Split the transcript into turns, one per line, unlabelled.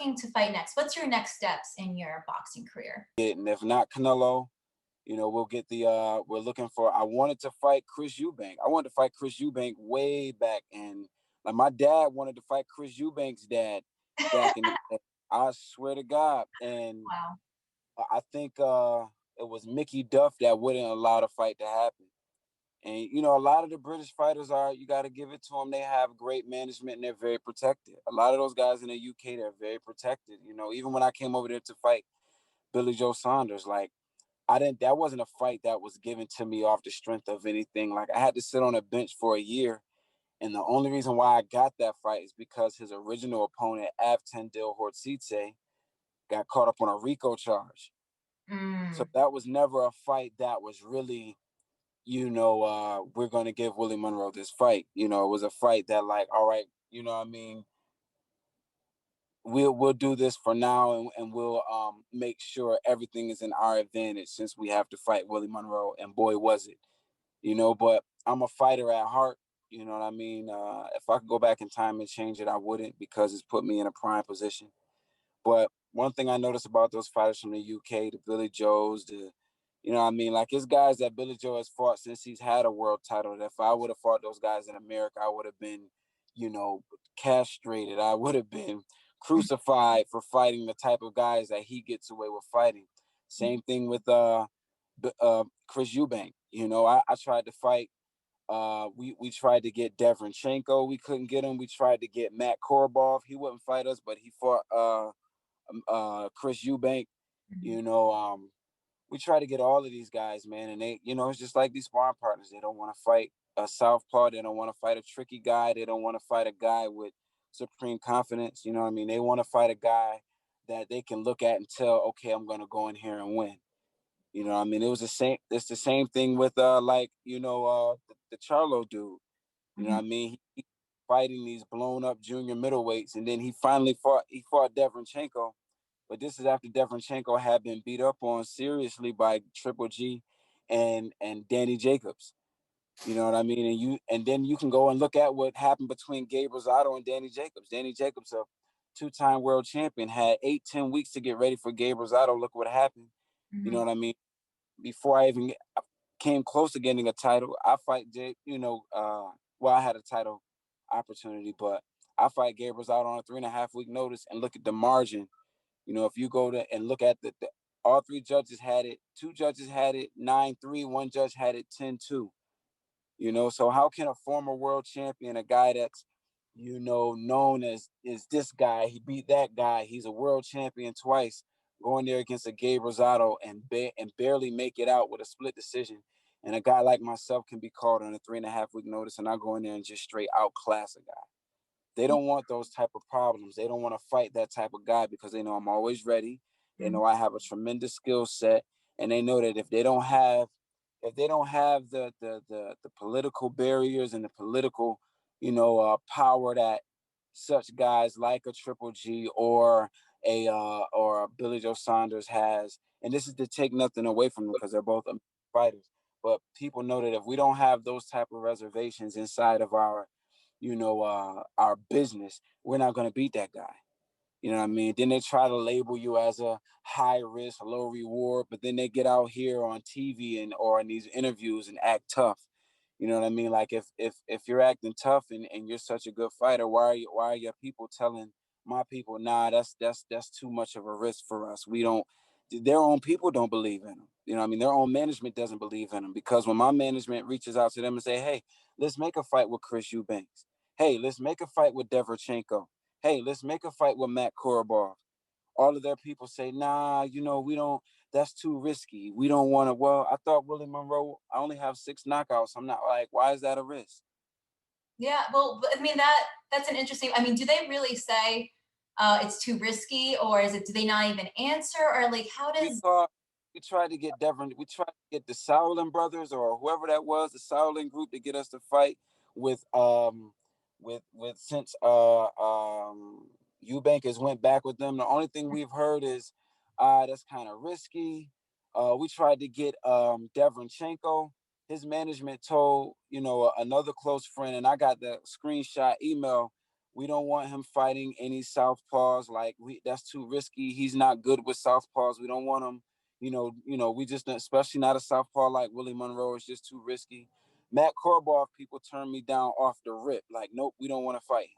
looking to fight next? What's your next steps in your boxing career?
And if not Canelo, we'll get the we're looking for. I wanted to fight Chris Eubank. I wanted to fight Chris Eubank way back, and like my dad wanted to fight Chris Eubank's dad back in the day. I swear to God. And
Wow.
I think it was Mickey Duff that wouldn't allow the fight to happen. And a lot of the British fighters are, you got to give it to them, they have great management and they're very protected. A lot of those guys in the UK, they're very protected. Even when I came over there to fight Billy Joe Saunders, like, that wasn't a fight that was given to me off the strength of anything. Like, I had to sit on a bench for a year. And the only reason why I got that fight is because his original opponent, Avtendil Hortsitze, got caught up on a RICO charge. So that was never a fight that was really, we're going to give Willie Monroe this fight. It was a fight that, like, all right, we'll do this for now, and we'll make sure everything is in our advantage since we have to fight Willie Monroe. And boy, was it, but I'm a fighter at heart. You know what I mean? If I could go back in time and change it, I wouldn't, because it's put me in a prime position. But one thing I noticed about those fighters from the UK, the Billy Joes, like, it's guys that Billy Joe has fought since he's had a world title. That if I would have fought those guys in America, I would have been, castrated. I would have been crucified for fighting the type of guys that he gets away with fighting. Same thing with Chris Eubank. I tried to fight. We tried to get Deverenchenko. We couldn't get him. We tried to get Matt Korobov. He wouldn't fight us, but he fought Chris Eubank. We try to get all of these guys, man, and they, it's just like these sparring partners. They don't want to fight a southpaw. They don't want to fight a tricky guy. They don't want to fight a guy with supreme confidence. You know what I mean? They want to fight a guy that they can look at and tell, okay, I'm going to go in here and win. You know what I mean? It's the same thing with the Charlo dude. You know what I mean? He fighting these blown up junior middleweights, and then he fought Deverenchenko. But this is after Deverenchenko had been beat up on seriously by Triple G and Danny Jacobs. You know what I mean? And then you can go and look at what happened between Gabe Rosado and Danny Jacobs. Danny Jacobs, a two-time world champion, had 8-10 weeks to get ready for Gabe Rosado. Look what happened. You know what I mean? Before I even came close to getting a title, I fight I had a title opportunity, but I fight Gabe Rosado on a 3.5-week notice, and look at the margin. If you go to and look at all three judges had it. 2 judges had it 9-3. 1 judge had it 10-2. So how can a former world champion, a guy that's known as is this guy, he beat that guy, he's a world champion twice, going there against a Gabe Rosado and barely make it out with a split decision? And a guy like myself can be called on a 3.5-week notice, and I go in there and just straight outclass a guy. They don't want those type of problems. They don't want to fight that type of guy, because they know I'm always ready. They know I have a tremendous skill set, and they know that if they don't have the political barriers and the political, power that such guys like a Triple G or a Billy Joe Saunders has, and this is to take nothing away from them because they're both fighters, but people know that if we don't have those type of reservations inside of our business, we're not going to beat that guy. You know what I mean? Then they try to label you as a high risk, low reward, but then they get out here on TV or in these interviews and act tough. You know what I mean? Like, if you're acting tough and you're such a good fighter, why are your people telling my people, nah, that's too much of a risk for us? Their own people don't believe in them. You know what I mean? Their own management doesn't believe in them, because when my management reaches out to them and say, hey, let's make a fight with Chris Eubanks. Hey, let's make a fight with Deverenchenko. Hey, let's make a fight with Matt Korobov. All of their people say, nah, we don't, that's too risky. We don't want to. Well, I thought Willie Monroe, I only have 6 knockouts. I'm not, like, why is that a risk?
Yeah, well, I mean, that's an interesting, I mean, do they really say it's too risky, or do they not even answer, or like, how does...
We tried to get the Sauerland brothers or whoever that was, the Sauerland group, to get us to fight with since Eubank has went back with them. The only thing we've heard is that's kind of risky. We tried to get Deverenchenko. His management told another close friend, and I got the screenshot email We don't want him fighting any southpaws. Like that's too risky. He's not good with southpaws. We don't want him. We just, especially not a southpaw like Willie Monroe. It's just too risky. Matt Korobov, people turn me down off the rip. Like, nope, we don't want to fight.